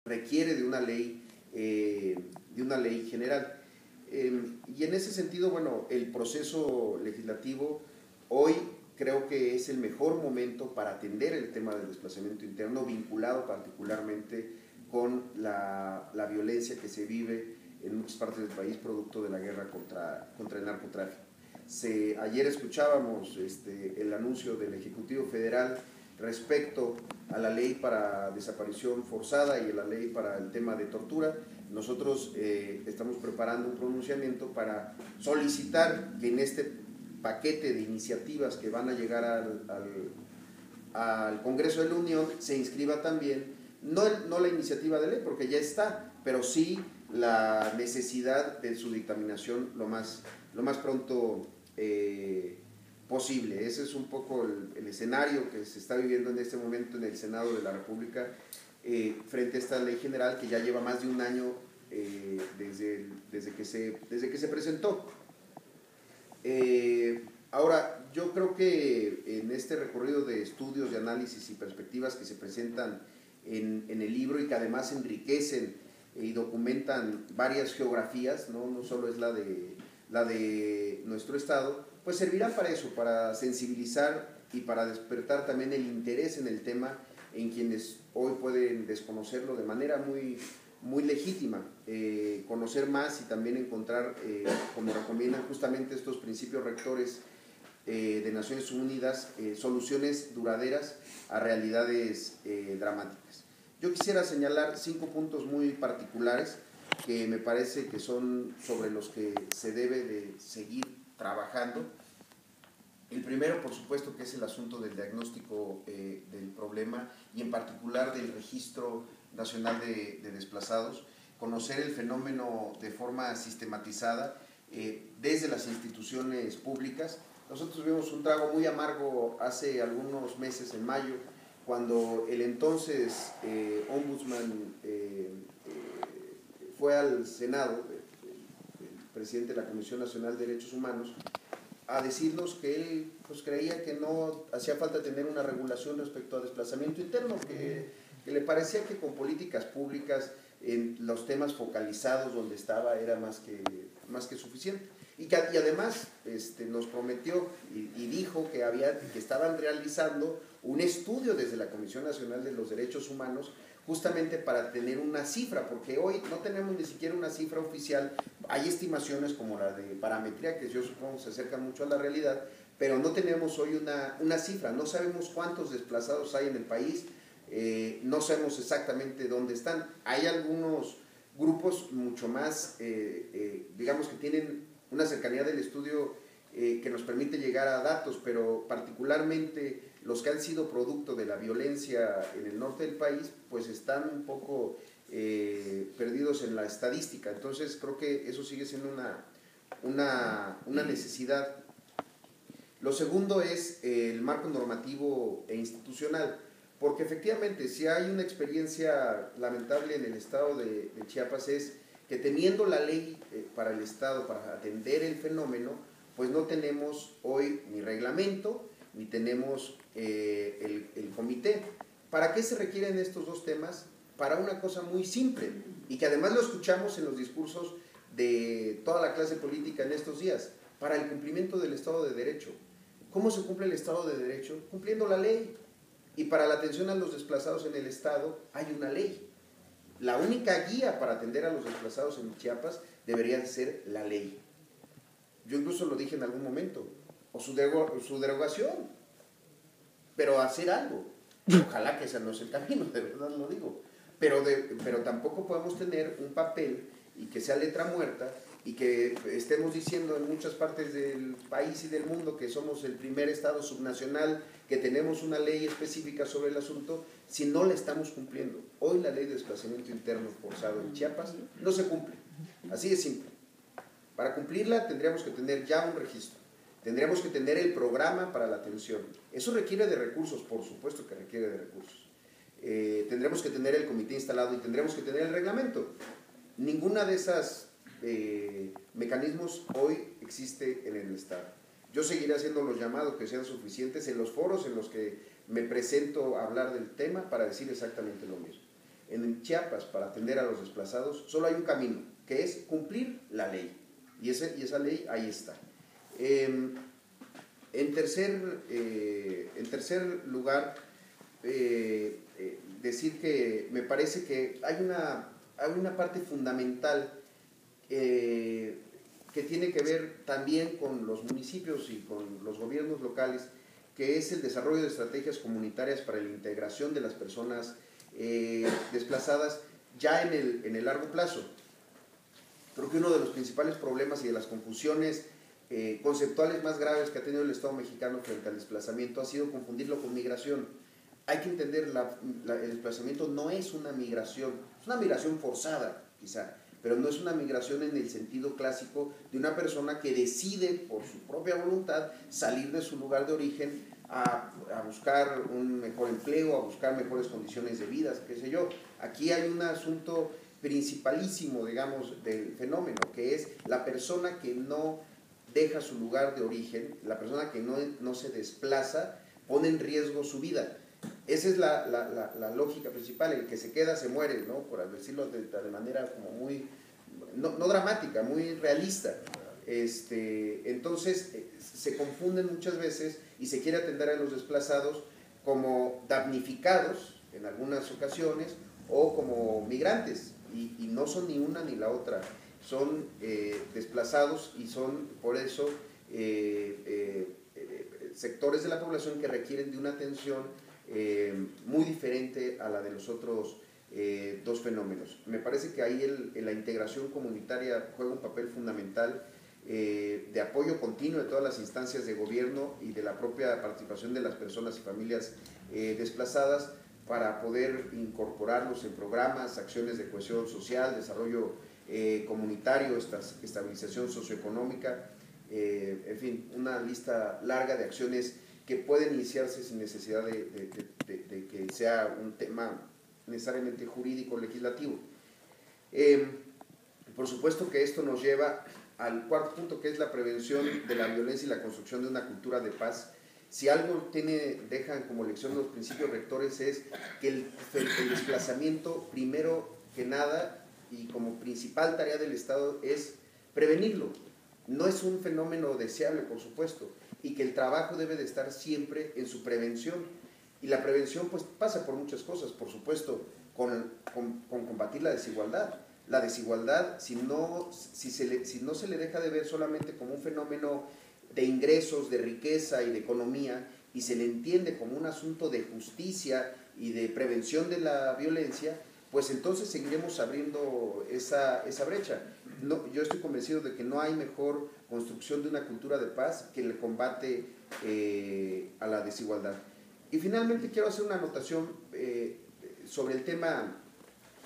requiere de una ley general. Y en ese sentido, bueno, el proceso legislativo hoy creo que es el mejor momento para atender el tema del desplazamiento interno, vinculado particularmente con la violencia que se vive en muchas partes del país producto de la guerra contra el narcotráfico. Ayer escuchábamos el anuncio del Ejecutivo Federal respecto a la ley para desaparición forzada y a la ley para el tema de tortura. Nosotros estamos preparando un pronunciamiento para solicitar que en este paquete de iniciativas que van a llegar al Congreso de la Unión se inscriba también, no la iniciativa de ley, porque ya está, pero sí la necesidad de su dictaminación lo más pronto posible. Ese es un poco el escenario que se está viviendo en este momento en el Senado de la República frente a esta ley general que ya lleva más de un año desde que se presentó. Ahora, yo creo que en este recorrido de estudios, de análisis y perspectivas que se presentan en el libro y que además enriquecen y documentan varias geografías, no solo es la de nuestro estado, pues servirán para eso, para sensibilizar y para despertar también el interés en el tema en quienes hoy pueden desconocerlo de manera muy legítima, conocer más y también encontrar, como recomiendan justamente estos principios rectores de Naciones Unidas, soluciones duraderas a realidades dramáticas. Yo quisiera señalar 5 puntos muy particulares que me parece que son sobre los que se debe de seguir trabajando. El primero, por supuesto, que es el asunto del diagnóstico del problema y en particular del Registro Nacional de Desplazados, conocer el fenómeno de forma sistematizada desde las instituciones públicas. Nosotros vimos un trago muy amargo hace algunos meses, en mayo, cuando el entonces ombudsman fue al Senado, el presidente de la Comisión Nacional de Derechos Humanos, a decirnos que él pues, creía que no hacía falta tener una regulación respecto a desplazamiento interno, que le parecía que con políticas públicas en los temas focalizados donde estaba era más que suficiente. Y además nos prometió y dijo que estaban realizando un estudio desde la Comisión Nacional de los Derechos Humanos justamente para tener una cifra, porque hoy no tenemos ni siquiera una cifra oficial. Hay estimaciones como la de parametría, que yo supongo se acerca mucho a la realidad, pero no tenemos hoy una cifra, no sabemos cuántos desplazados hay en el país, no sabemos exactamente dónde están. Hay algunos grupos mucho más, digamos que tienen una cercanía del estudio que nos permite llegar a datos, pero particularmente los que han sido producto de la violencia en el norte del país, pues están un poco perdidos en la estadística. Entonces creo que eso sigue siendo una necesidad. Lo segundo es el marco normativo e institucional, porque efectivamente si hay una experiencia lamentable en el estado de Chiapas es que teniendo la ley para el estado para atender el fenómeno, pues no tenemos hoy ni reglamento, ni tenemos el comité. ¿Para qué se requieren estos dos temas? Para una cosa muy simple, y que además lo escuchamos en los discursos de toda la clase política en estos días, para el cumplimiento del Estado de Derecho. ¿Cómo se cumple el Estado de Derecho? Cumpliendo la ley. Y para la atención a los desplazados en el Estado hay una ley. La única guía para atender a los desplazados en Chiapas debería de ser la ley. Yo incluso lo dije en algún momento, o su derogación, pero hacer algo. Ojalá que ese no es el camino, de verdad lo digo. Pero tampoco podemos tener un papel y que sea letra muerta y que estemos diciendo en muchas partes del país y del mundo que somos el primer estado subnacional, que tenemos una ley específica sobre el asunto, si no la estamos cumpliendo. Hoy la ley de desplazamiento interno forzado en Chiapas no se cumple, así de simple. Para cumplirla tendríamos que tener ya un registro, tendríamos que tener el programa para la atención. Eso requiere de recursos, por supuesto que requiere de recursos. Tendremos que tener el comité instalado y tendremos que tener el reglamento. Ninguna de esas mecanismos hoy existe en el Estado. Yo seguiré haciendo los llamados que sean suficientes en los foros en los que me presento a hablar del tema para decir exactamente lo mismo. en Chiapas para atender a los desplazados, solo hay un camino, que es cumplir la ley. Y esa ley ahí está. En tercer lugar, decir que me parece que hay una parte fundamental que tiene que ver también con los municipios y con los gobiernos locales, que es el desarrollo de estrategias comunitarias para la integración de las personas desplazadas ya en el largo plazo. Creo que uno de los principales problemas y de las confusiones conceptuales más graves que ha tenido el Estado mexicano frente al desplazamiento ha sido confundirlo con migración. Hay que entender, el desplazamiento no es una migración, es una migración forzada quizá, pero no es una migración en el sentido clásico de una persona que decide por su propia voluntad salir de su lugar de origen a buscar un mejor empleo, a buscar mejores condiciones de vida, qué sé yo. Aquí hay un asunto principalísimo, digamos, del fenómeno, que es la persona que no deja su lugar de origen, la persona que no se desplaza, pone en riesgo su vida. Esa es la lógica principal. El que se queda se muere, ¿no? Por decirlo de manera como muy, no dramática, muy realista. Entonces se confunden muchas veces y se quiere atender a los desplazados como damnificados en algunas ocasiones o como migrantes, y no son ni una ni la otra, son desplazados y son por eso sectores de la población que requieren de una atención muy diferente a la de los otros dos fenómenos. Me parece que ahí la integración comunitaria juega un papel fundamental de apoyo continuo de todas las instancias de gobierno y de la propia participación de las personas y familias desplazadas para poder incorporarlos en programas, acciones de cohesión social, desarrollo comunitario, estabilización socioeconómica, en fin, una lista larga de acciones que pueden iniciarse sin necesidad de que sea un tema necesariamente jurídico legislativo. Por supuesto que esto nos lleva al cuarto punto, que es la prevención de la violencia y la construcción de una cultura de paz. Si algo dejan como lección los principios rectores es que el desplazamiento, primero que nada y como principal tarea del Estado, es prevenirlo. No es un fenómeno deseable, por supuesto, y que el trabajo debe de estar siempre en su prevención. Y la prevención pues pasa por muchas cosas, por supuesto, con combatir la desigualdad. La desigualdad, si no se le deja de ver solamente como un fenómeno de ingresos, de riqueza y de economía, y se le entiende como un asunto de justicia y de prevención de la violencia, pues entonces seguiremos abriendo esa brecha. No, yo estoy convencido de que no hay mejor construcción de una cultura de paz que el combate a la desigualdad. Y finalmente quiero hacer una anotación sobre el tema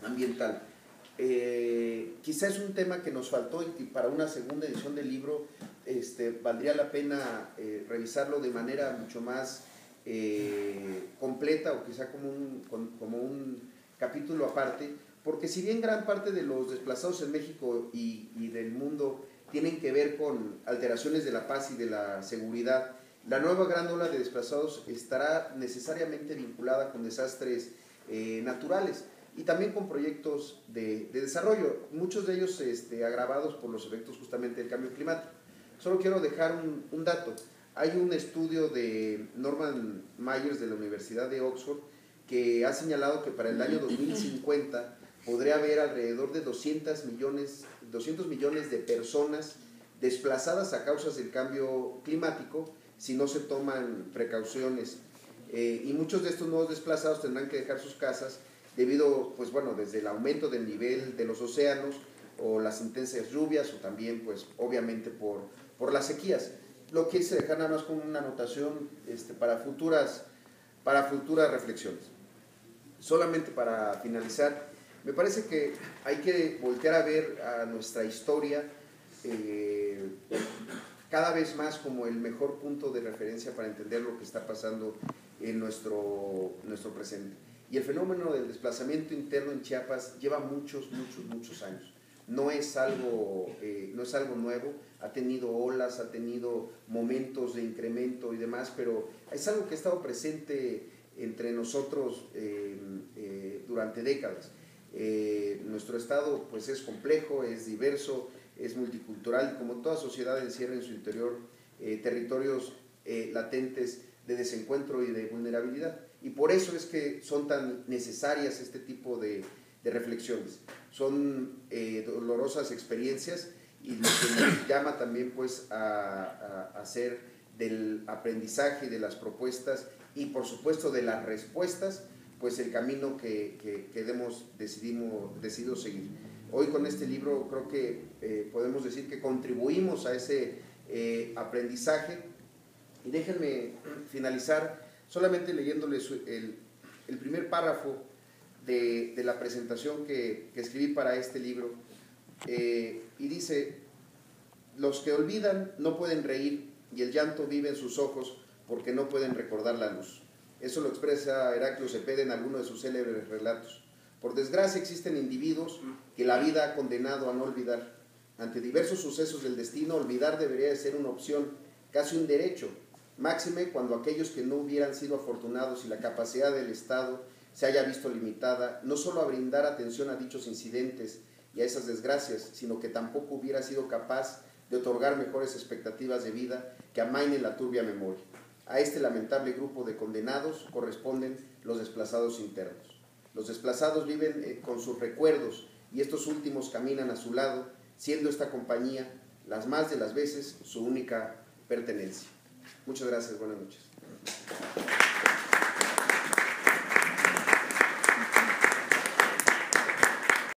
ambiental. Quizá es un tema que nos faltó y para una segunda edición del libro valdría la pena revisarlo de manera mucho más completa, o quizá como un capítulo aparte, porque si bien gran parte de los desplazados en México y del mundo tienen que ver con alteraciones de la paz y de la seguridad, la nueva gran ola de desplazados estará necesariamente vinculada con desastres naturales y también con proyectos de desarrollo, muchos de ellos agravados por los efectos justamente del cambio climático. Solo quiero dejar un dato. Hay un estudio de Norman Myers de la Universidad de Oxford que ha señalado que para el año 2050 podría haber alrededor de 200 millones de personas desplazadas a causas del cambio climático si no se toman precauciones. Y muchos de estos nuevos desplazados tendrán que dejar sus casas debido, pues bueno, desde el aumento del nivel de los océanos o las intensas lluvias, o también, pues obviamente por las sequías. Lo quise dejar nada más como una anotación para futuras reflexiones. Solamente para finalizar, me parece que hay que voltear a ver a nuestra historia cada vez más como el mejor punto de referencia para entender lo que está pasando en nuestro presente. Y el fenómeno del desplazamiento interno en Chiapas lleva muchos años. No es algo nuevo, ha tenido olas, ha tenido momentos de incremento y demás, pero es algo que ha estado presente entre nosotros durante décadas. Nuestro estado pues es complejo, es diverso, es multicultural, y como toda sociedad encierra en su interior territorios latentes de desencuentro y de vulnerabilidad. Y por eso es que son tan necesarias este tipo de reflexiones. Son dolorosas experiencias, y lo que nos llama también pues a hacer del aprendizaje, de las propuestas y por supuesto de las respuestas, pues el camino que hemos decidido seguir. Hoy con este libro creo que podemos decir que contribuimos a ese aprendizaje, y déjenme finalizar solamente leyéndoles el primer párrafo de la presentación que escribí para este libro, y dice: los que olvidan no pueden reír, y el llanto vive en sus ojos porque no pueden recordar la luz. Eso lo expresa Heraclio Cepeda en alguno de sus célebres relatos. Por desgracia existen individuos que la vida ha condenado a no olvidar. Ante diversos sucesos del destino, olvidar debería de ser una opción, casi un derecho, máxime cuando aquellos que no hubieran sido afortunados y la capacidad del Estado se haya visto limitada, no solo a brindar atención a dichos incidentes y a esas desgracias, sino que tampoco hubiera sido capaz de otorgar mejores expectativas de vida que amainen la turbia memoria. A este lamentable grupo de condenados corresponden los desplazados internos. Los desplazados viven con sus recuerdos, y estos últimos caminan a su lado, siendo esta compañía, las más de las veces, su única pertenencia. Muchas gracias, buenas noches.